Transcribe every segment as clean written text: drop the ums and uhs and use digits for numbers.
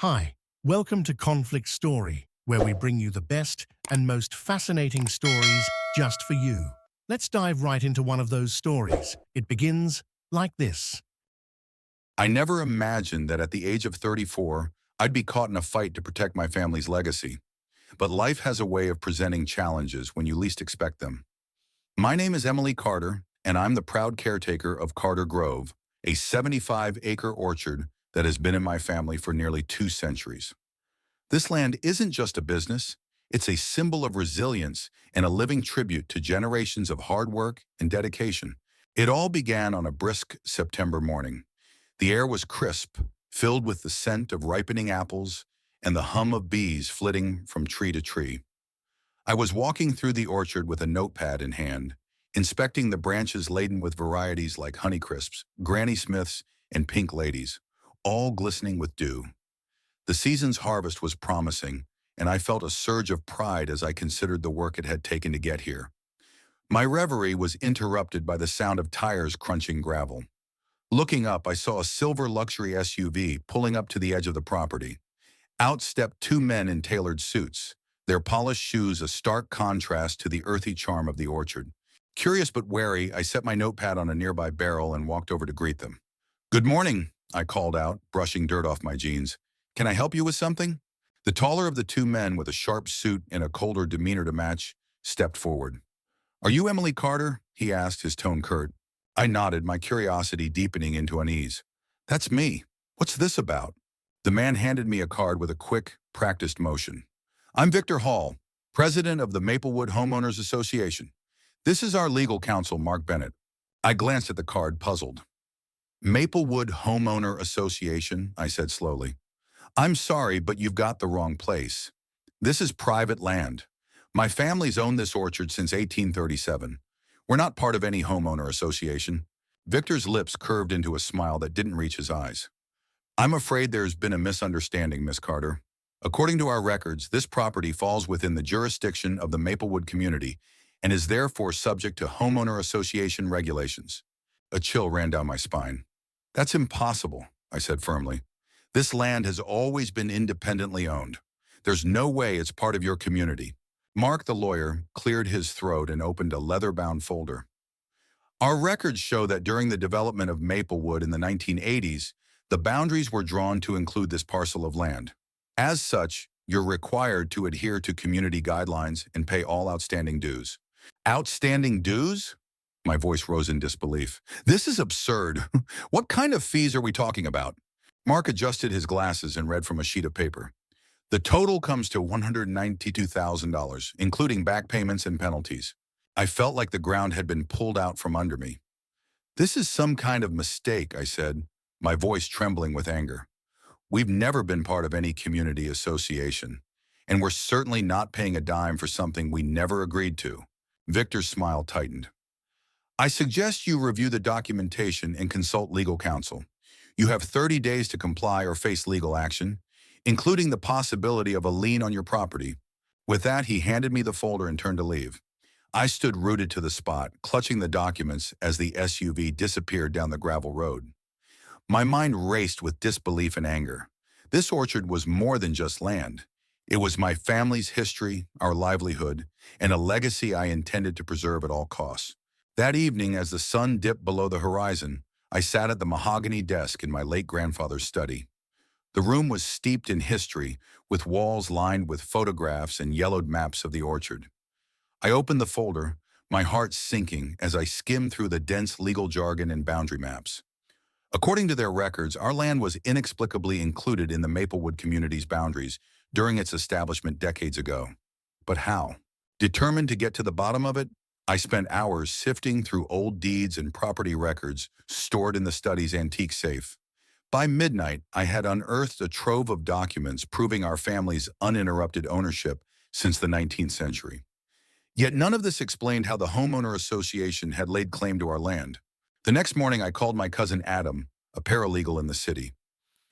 Hi, welcome to Conflict Story, where we bring you the best and most fascinating stories just for you. Let's dive right into one of those stories. It begins like this. I never imagined that at the age of 34, I'd be caught in a fight to protect my family's legacy. But life has a way of presenting challenges when you least expect them. My name is Emily Carter, and I'm the proud caretaker of Carter Grove, a 75-acre orchard that has been in my family for nearly 2 centuries. This land isn't just a business, it's a symbol of resilience and a living tribute to generations of hard work and dedication. It all began on a brisk September morning. The air was crisp, filled with the scent of ripening apples and the hum of bees flitting from tree to tree. I was walking through the orchard with a notepad in hand, inspecting the branches laden with varieties like Honeycrisps, Granny Smiths, and Pink Ladies, all glistening with dew. The season's harvest was promising, and I felt a surge of pride as I considered the work it had taken to get here. My reverie was interrupted by the sound of tires crunching gravel. Looking up, I saw a silver luxury SUV pulling up to the edge of the property. Out stepped two men in tailored suits, their polished shoes a stark contrast to the earthy charm of the orchard. Curious but wary, I set my notepad on a nearby barrel and walked over to greet them. "Good morning," I called out, brushing dirt off my jeans. "Can I help you with something?" The taller of the two men, with a sharp suit and a colder demeanor to match, stepped forward. "Are you Emily Carter?" he asked, his tone curt. I nodded, my curiosity deepening into unease. "That's me. What's this about?" The man handed me a card with a quick, practiced motion. "I'm Victor Hall, president of the Maplewood Homeowners Association. This is our legal counsel, Mark Bennett." I glanced at the card, puzzled. "Maplewood Homeowner Association," I said slowly. "I'm sorry, but you've got the wrong place. This is private land. My family's owned this orchard since 1837. We're not part of any homeowner association." Victor's lips curved into a smile that didn't reach his eyes. "I'm afraid there's been a misunderstanding, Miss Carter. According to our records, this property falls within the jurisdiction of the Maplewood community and is therefore subject to homeowner association regulations." A chill ran down my spine. "That's impossible," I said firmly. "This land has always been independently owned. There's no way it's part of your community." Mark, the lawyer, cleared his throat and opened a leather-bound folder. "Our records show that during the development of Maplewood in the 1980s, the boundaries were drawn to include this parcel of land. As such, you're required to adhere to community guidelines and pay all outstanding dues." "Outstanding dues?" My voice rose in disbelief. "This is absurd. What kind of fees are we talking about?" Mark adjusted his glasses and read from a sheet of paper. "The total comes to $192,000, including back payments and penalties." I felt like the ground had been pulled out from under me. "This is some kind of mistake," I said, my voice trembling with anger. "We've never been part of any community association, and we're certainly not paying a dime for something we never agreed to." Victor's smile tightened. "I suggest you review the documentation and consult legal counsel. You have 30 days to comply or face legal action, including the possibility of a lien on your property." With that, he handed me the folder and turned to leave. I stood rooted to the spot, clutching the documents as the SUV disappeared down the gravel road. My mind raced with disbelief and anger. This orchard was more than just land. It was my family's history, our livelihood, and a legacy I intended to preserve at all costs. That evening, as the sun dipped below the horizon, I sat at the mahogany desk in my late grandfather's study. The room was steeped in history, with walls lined with photographs and yellowed maps of the orchard. I opened the folder, my heart sinking as I skimmed through the dense legal jargon and boundary maps. According to their records, our land was inexplicably included in the Maplewood community's boundaries during its establishment decades ago. But how? Determined to get to the bottom of it, I spent hours sifting through old deeds and property records stored in the study's antique safe. By midnight, I had unearthed a trove of documents proving our family's uninterrupted ownership since the 19th century. Yet none of this explained how the homeowner association had laid claim to our land. The next morning, I called my cousin Adam, a paralegal in the city.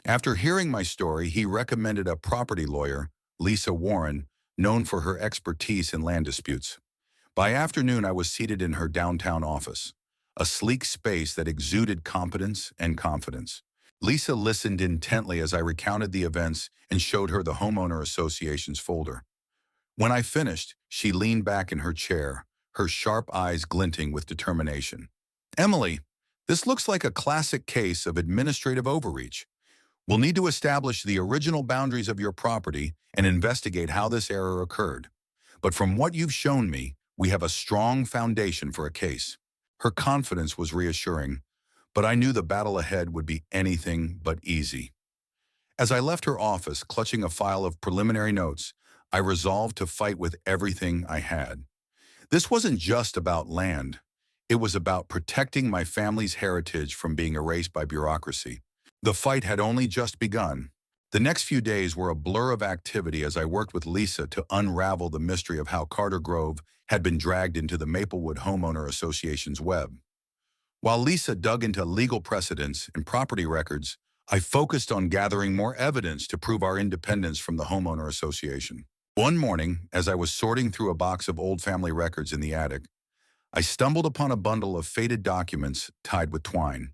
After hearing my story, he recommended a property lawyer, Lisa Warren, known for her expertise in land disputes. By afternoon, I was seated in her downtown office, a sleek space that exuded competence and confidence. Lisa listened intently as I recounted the events and showed her the homeowner association's folder. When I finished, she leaned back in her chair, her sharp eyes glinting with determination. Emily, this looks like a classic case of administrative overreach. We'll need to establish the original boundaries of your property and investigate how this error occurred. But from what you've shown me, we have a strong foundation for a case. Her confidence was reassuring, but I knew the battle ahead would be anything but easy. As I left her office, clutching a file of preliminary notes, I resolved to fight with everything I had. This wasn't just about land. It was about protecting my family's heritage from being erased by bureaucracy. The fight had only just begun. The next few days were a blur of activity as I worked with Lisa to unravel the mystery of how Carter Grove had been dragged into the Maplewood Homeowner Association's web. While Lisa dug into legal precedents and property records, I focused on gathering more evidence to prove our independence from the Homeowner Association. One morning, as I was sorting through a box of old family records in the attic, I stumbled upon a bundle of faded documents tied with twine.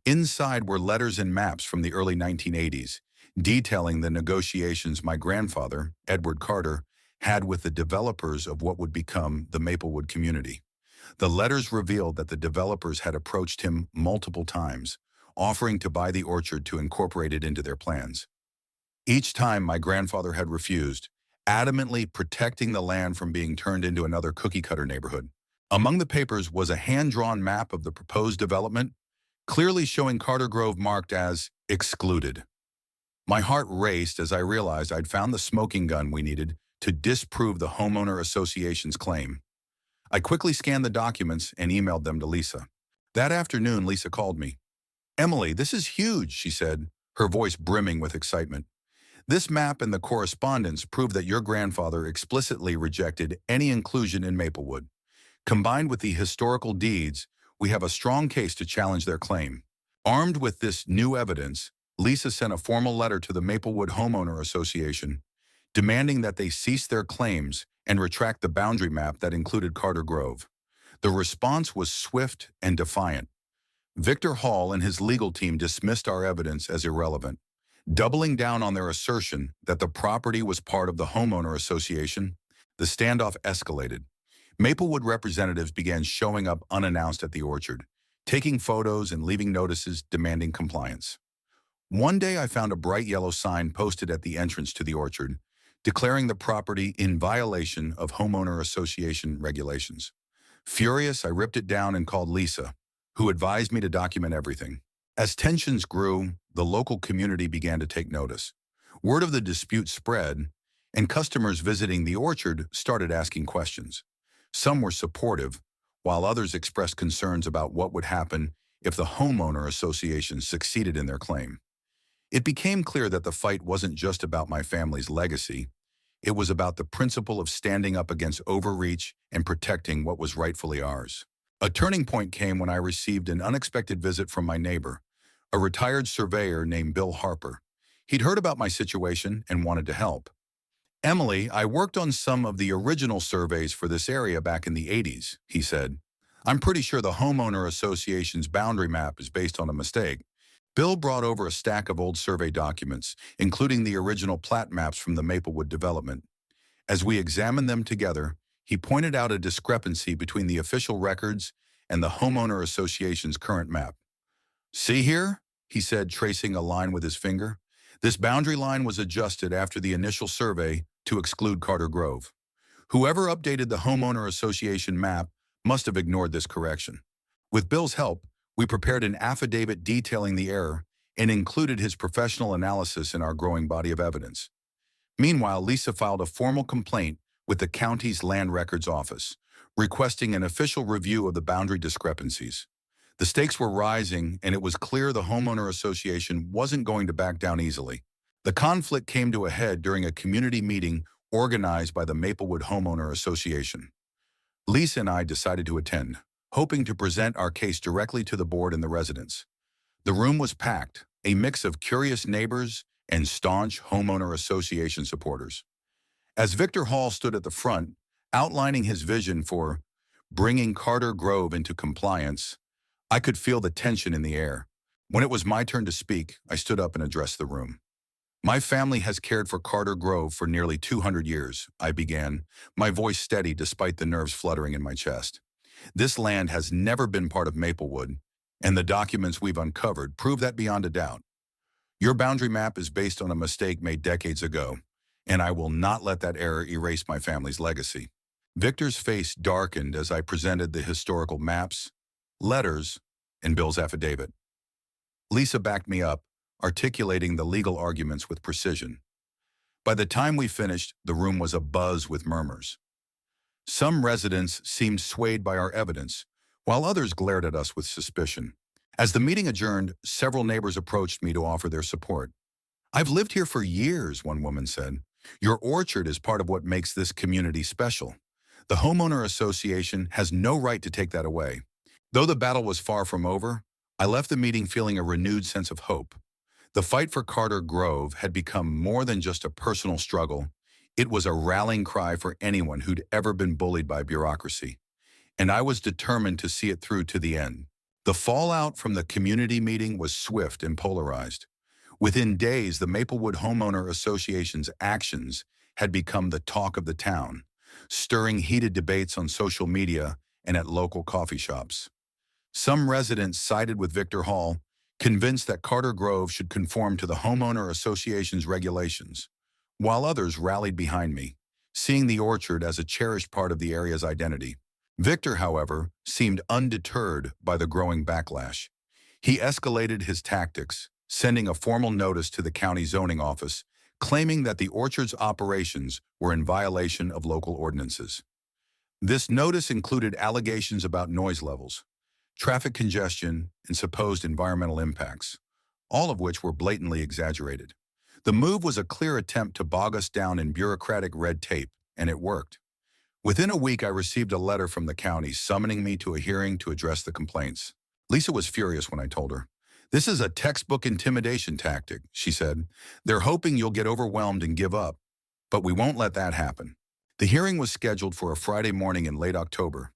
Inside were letters and maps from the early 1980s, detailing the negotiations my grandfather, Edward Carter, had with the developers of what would become the Maplewood community. The letters revealed that the developers had approached him multiple times, offering to buy the orchard to incorporate it into their plans. Each time my grandfather had refused, adamantly protecting the land from being turned into another cookie-cutter neighborhood. Among the papers was a hand-drawn map of the proposed development, clearly showing Carter Grove marked as excluded. My heart raced as I realized I'd found the smoking gun we needed to disprove the homeowner association's claim. I quickly scanned the documents and emailed them to Lisa. That afternoon, Lisa called me. "Emily, this is huge," she said, her voice brimming with excitement. "This map and the correspondence prove that your grandfather explicitly rejected any inclusion in Maplewood. Combined with the historical deeds, we have a strong case to challenge their claim." Armed with this new evidence, Lisa sent a formal letter to the Maplewood Homeowner Association, demanding that they cease their claims and retract the boundary map that included Carter Grove. The response was swift and defiant. Victor Hall and his legal team dismissed our evidence as irrelevant, doubling down on their assertion that the property was part of the homeowner association. The standoff escalated. Maplewood representatives began showing up unannounced at the orchard, taking photos and leaving notices demanding compliance. One day I found a bright yellow sign posted at the entrance to the orchard, declaring the property in violation of homeowner association regulations. Furious, I ripped it down and called Lisa, who advised me to document everything. As tensions grew, the local community began to take notice. Word of the dispute spread, and customers visiting the orchard started asking questions. Some were supportive, while others expressed concerns about what would happen if the homeowner association succeeded in their claim. It became clear that the fight wasn't just about my family's legacy. It was about the principle of standing up against overreach and protecting what was rightfully ours. A turning point came when I received an unexpected visit from my neighbor, a retired surveyor named Bill Harper. He'd heard about my situation and wanted to help. "Emily, I worked on some of the original surveys for this area back in the 80s, he said. "I'm pretty sure the homeowner association's boundary map is based on a mistake." Bill brought over a stack of old survey documents, including the original plat maps from the Maplewood development. As we examined them together, he pointed out a discrepancy between the official records and the homeowner association's current map. "See here?" he said, tracing a line with his finger. "This boundary line was adjusted after the initial survey to exclude Carter Grove. Whoever updated the homeowner association map must have ignored this correction." With Bill's help, we prepared an affidavit detailing the error and included his professional analysis in our growing body of evidence. Meanwhile, Lisa filed a formal complaint with the county's Land Records Office, requesting an official review of the boundary discrepancies. The stakes were rising, and it was clear the homeowner association wasn't going to back down easily. The conflict came to a head during a community meeting organized by the Maplewood Homeowner Association. Lisa and I decided to attend, hoping to present our case directly to the board and the residents. The room was packed, a mix of curious neighbors and staunch homeowner association supporters. As Victor Hall stood at the front, outlining his vision for bringing Carter Grove into compliance, I could feel the tension in the air. When it was my turn to speak, I stood up and addressed the room. My family has cared for Carter Grove for nearly 200 years, I began, my voice steady despite the nerves fluttering in my chest. This land has never been part of Maplewood, and the documents we've uncovered prove that beyond a doubt. Your boundary map is based on a mistake made decades ago, and I will not let that error erase my family's legacy. Victor's face darkened as I presented the historical maps, letters, and Bill's affidavit. Lisa backed me up, articulating the legal arguments with precision. By the time we finished, the room was abuzz with murmurs. Some residents seemed swayed by our evidence, while others glared at us with suspicion. As the meeting adjourned, several neighbors approached me to offer their support. "I've lived here for years," one woman said. "Your orchard is part of what makes this community special. The homeowner association has no right to take that away." Though the battle was far from over, I left the meeting feeling a renewed sense of hope. The fight for Carter Grove had become more than just a personal struggle. It was a rallying cry for anyone who'd ever been bullied by bureaucracy. And I was determined to see it through to the end. The fallout from the community meeting was swift and polarized. Within days, the Maplewood Homeowner Association's actions had become the talk of the town, stirring heated debates on social media and at local coffee shops. Some residents sided with Victor Hall, convinced that Carter Grove should conform to the Homeowner Association's regulations, while others rallied behind me, seeing the orchard as a cherished part of the area's identity. Victor, however, seemed undeterred by the growing backlash. He escalated his tactics, sending a formal notice to the county zoning office, claiming that the orchard's operations were in violation of local ordinances. This notice included allegations about noise levels, traffic congestion, and supposed environmental impacts, all of which were blatantly exaggerated. The move was a clear attempt to bog us down in bureaucratic red tape, and it worked. Within a week, I received a letter from the county summoning me to a hearing to address the complaints. Lisa was furious when I told her. "This is a textbook intimidation tactic," she said. "They're hoping you'll get overwhelmed and give up, but we won't let that happen." The hearing was scheduled for a Friday morning in late October.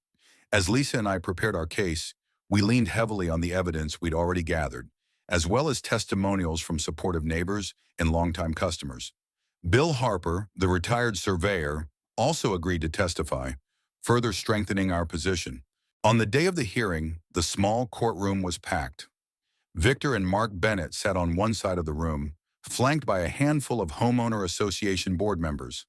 As Lisa and I prepared our case, we leaned heavily on the evidence we'd already gathered, as well as testimonials from supportive neighbors and longtime customers. Bill Harper, the retired surveyor, also agreed to testify, further strengthening our position. On the day of the hearing, the small courtroom was packed. Victor and Mark Bennett sat on one side of the room, flanked by a handful of homeowner association board members.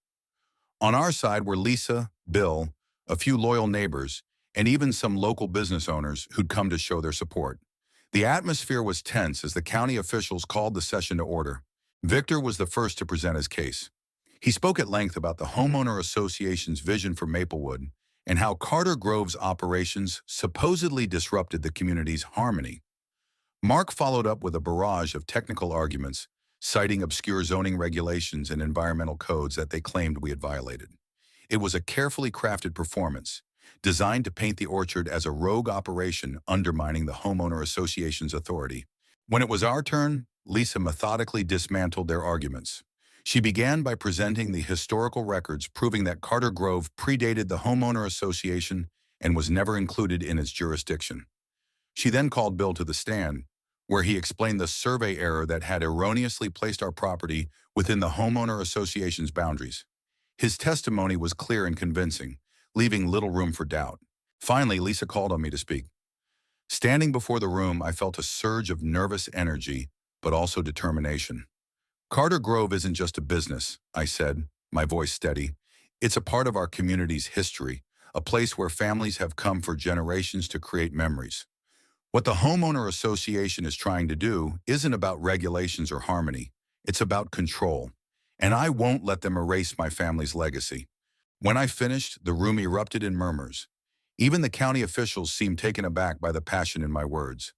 On our side were Lisa, Bill, a few loyal neighbors, and even some local business owners who'd come to show their support. The atmosphere was tense as the county officials called the session to order. Victor was the first to present his case. He spoke at length about the Homeowner Association's vision for Maplewood and how Carter Grove's operations supposedly disrupted the community's harmony. Mark followed up with a barrage of technical arguments, citing obscure zoning regulations and environmental codes that they claimed we had violated. It was a carefully crafted performance, designed to paint the orchard as a rogue operation undermining the Homeowner Association's authority. When it was our turn, Lisa methodically dismantled their arguments. She began by presenting the historical records proving that Carter Grove predated the Homeowner Association and was never included in its jurisdiction. She then called Bill to the stand, where he explained the survey error that had erroneously placed our property within the Homeowner Association's boundaries. His testimony was clear and convincing, leaving little room for doubt. Finally, Lisa called on me to speak. Standing before the room, I felt a surge of nervous energy, but also determination. "Carter Grove isn't just a business," I said, my voice steady. "It's a part of our community's history, a place where families have come for generations to create memories. What the Homeowner Association is trying to do isn't about regulations or harmony. It's about control. And I won't let them erase my family's legacy." When I finished, the room erupted in murmurs. Even the county officials seemed taken aback by the passion in my words.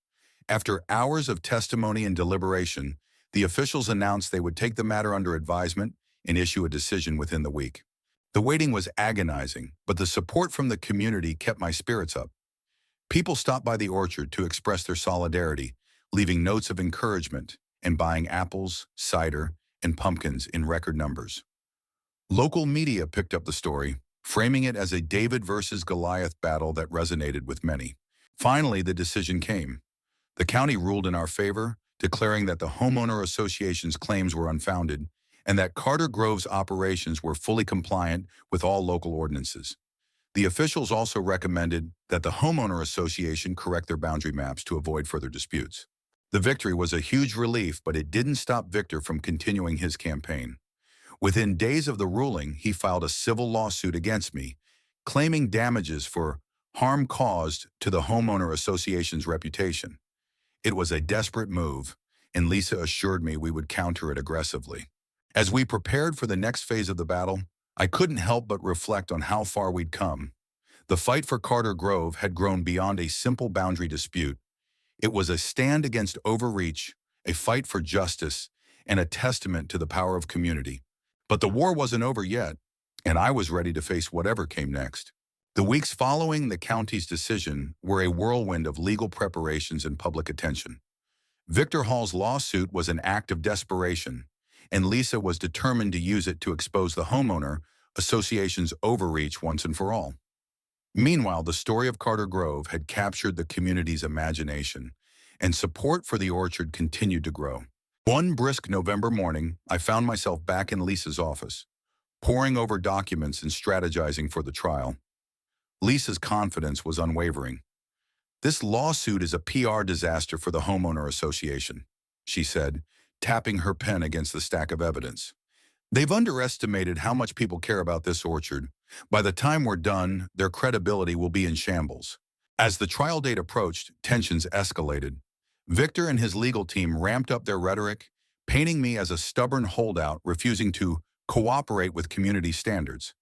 After hours of testimony and deliberation, the officials announced they would take the matter under advisement and issue a decision within the week. The waiting was agonizing, but the support from the community kept my spirits up. People stopped by the orchard to express their solidarity, leaving notes of encouragement and buying apples, cider, and pumpkins in record numbers. Local media picked up the story, framing it as a David versus Goliath battle that resonated with many. Finally, the decision came. The county ruled in our favor, declaring that the homeowner association's claims were unfounded and that Carter Grove's operations were fully compliant with all local ordinances. The officials also recommended that the homeowner association correct their boundary maps to avoid further disputes. The victory was a huge relief, but it didn't stop Victor from continuing his campaign. Within days of the ruling, he filed a civil lawsuit against me, claiming damages for harm caused to the homeowner association's reputation. It was a desperate move, and Lisa assured me we would counter it aggressively. As we prepared for the next phase of the battle, I couldn't help but reflect on how far we'd come. The fight for Carter Grove had grown beyond a simple boundary dispute. It was a stand against overreach, a fight for justice, and a testament to the power of community. But the war wasn't over yet, and I was ready to face whatever came next. The weeks following the county's decision were a whirlwind of legal preparations and public attention. Victor Hall's lawsuit was an act of desperation, and Lisa was determined to use it to expose the homeowner association's overreach once and for all. Meanwhile, the story of Carter Grove had captured the community's imagination, and support for the orchard continued to grow. One brisk November morning, I found myself back in Lisa's office, poring over documents and strategizing for the trial. Lisa's confidence was unwavering. "This lawsuit is a PR disaster for the homeowner association," she said, tapping her pen against the stack of evidence. "They've underestimated how much people care about this orchard. By the time we're done, their credibility will be in shambles." As the trial date approached, tensions escalated. Victor and his legal team ramped up their rhetoric, painting me as a stubborn holdout refusing to cooperate with community standards.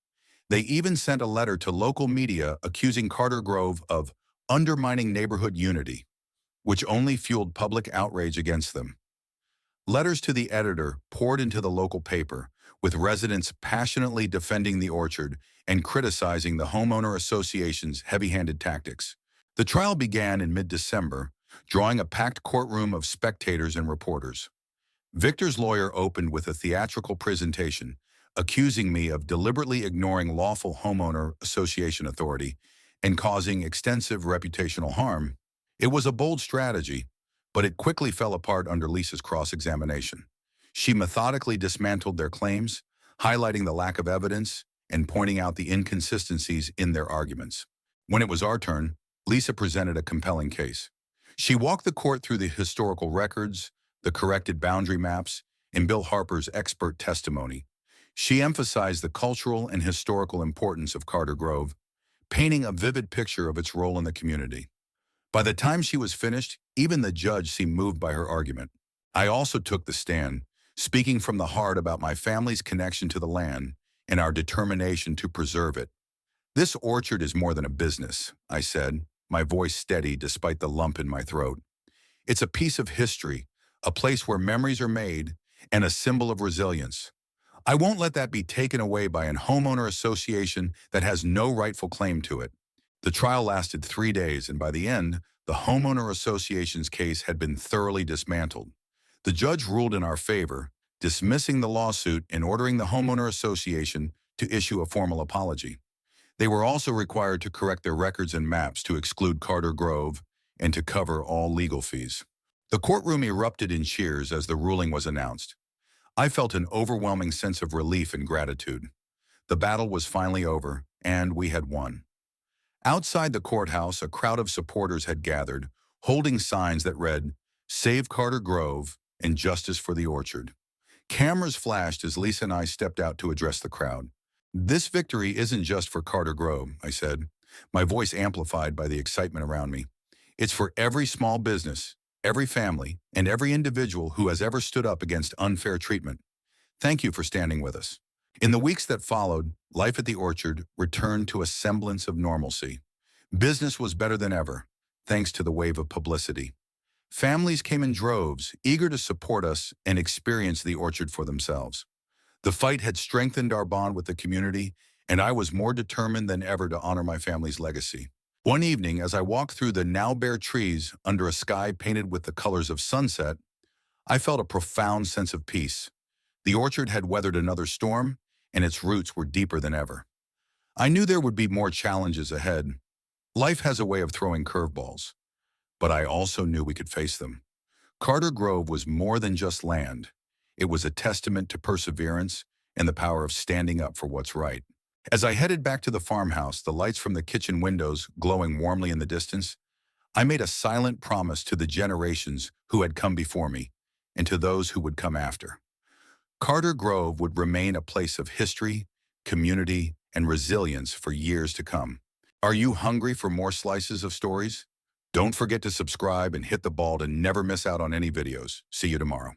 They even sent a letter to local media accusing Carter Grove of undermining neighborhood unity, which only fueled public outrage against them. Letters to the editor poured into the local paper, with residents passionately defending the orchard and criticizing the homeowner association's heavy-handed tactics. The trial began in mid-December, drawing a packed courtroom of spectators and reporters. Victor's lawyer opened with a theatrical presentation, accusing me of deliberately ignoring lawful homeowner association authority and causing extensive reputational harm. It was a bold strategy, but it quickly fell apart under Lisa's cross-examination. She methodically dismantled their claims, highlighting the lack of evidence and pointing out the inconsistencies in their arguments. When it was our turn, Lisa presented a compelling case. She walked the court through the historical records, the corrected boundary maps, and Bill Harper's expert testimony. She emphasized the cultural and historical importance of Carter Grove, painting a vivid picture of its role in the community. By the time she was finished, even the judge seemed moved by her argument. I also took the stand, speaking from the heart about my family's connection to the land and our determination to preserve it. "This orchard is more than a business," I said, my voice steady despite the lump in my throat. "It's a piece of history, a place where memories are made, and a symbol of resilience. I won't let that be taken away by an homeowner association that has no rightful claim to it." The trial lasted 3 days, and by the end, the homeowner association's case had been thoroughly dismantled. The judge ruled in our favor, dismissing the lawsuit and ordering the homeowner association to issue a formal apology. They were also required to correct their records and maps to exclude Carter Grove and to cover all legal fees. The courtroom erupted in cheers as the ruling was announced. I felt an overwhelming sense of relief and gratitude. The battle was finally over, and we had won. Outside the courthouse, a crowd of supporters had gathered, holding signs that read, "Save Carter Grove and Justice for the Orchard." Cameras flashed as Lisa and I stepped out to address the crowd. "This victory isn't just for Carter Grove," I said, my voice amplified by the excitement around me. "It's for every small business, every family, and every individual who has ever stood up against unfair treatment. Thank you for standing with us." In the weeks that followed, life at the orchard returned to a semblance of normalcy. Business was better than ever, thanks to the wave of publicity. Families came in droves, eager to support us and experience the orchard for themselves. The fight had strengthened our bond with the community, and I was more determined than ever to honor my family's legacy. One evening, as I walked through the now bare trees under a sky painted with the colors of sunset, I felt a profound sense of peace. The orchard had weathered another storm, and its roots were deeper than ever. I knew there would be more challenges ahead. Life has a way of throwing curveballs. but I also knew we could face them. Carter Grove was more than just land. It was a testament to perseverance and the power of standing up for what's right. As I headed back to the farmhouse, the lights from the kitchen windows glowing warmly in the distance, I made a silent promise to the generations who had come before me and to those who would come after. Carter Grove would remain a place of history, community, and resilience for years to come. Are you hungry for more slices of stories? Don't forget to subscribe and hit the bell to never miss out on any videos. See you tomorrow.